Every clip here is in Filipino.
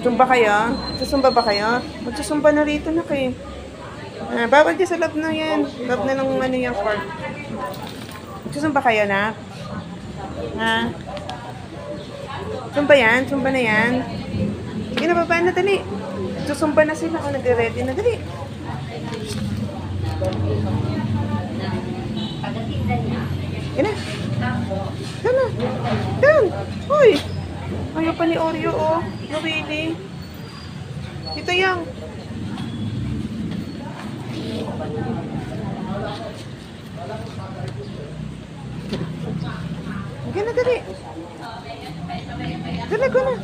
Zumba kayo? Susumba ba kayo? Magsusumba na rito na kayo. Bawal ka sa loob na yan. Loob na ng ano yung court. Magsusumba kayo na? Ha? Zumba yan? Zumba na yan? Sige na, baba na, dali. Susumba na sila. O, nagre-ready na, dali. Yan na. Yan na. Yan. Uy. Ayaw pa ni Oreo, oh. No, really. Dito yang. Sige na, dali. Dali ko na.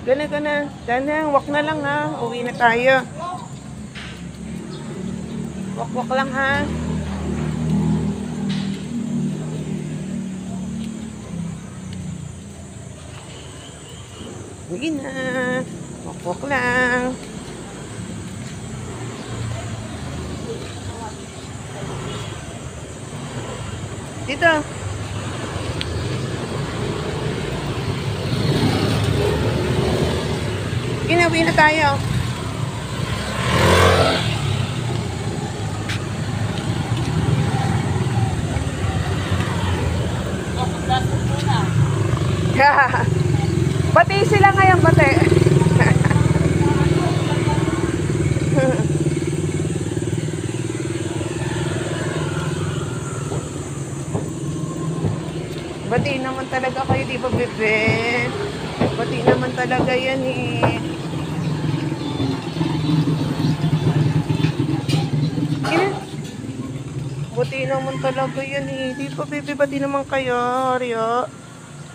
Gana, gana. Gana, walk na lang ha. Uwi na tayo. Walk lang ha. Uwi na. Walk lang. Dito. Uwi na tayo. Bati sila ngayon, bati. Bati naman talaga kayo, di ba, bebe? Bati naman talaga yan eh. Bati naman talaga yan eh. Di ba, bebe? Bati naman kayo, Oreo.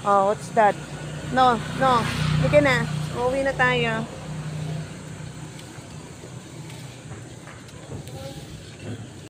Oh, what's that? No, no. Sige na. Uuwi na tayo.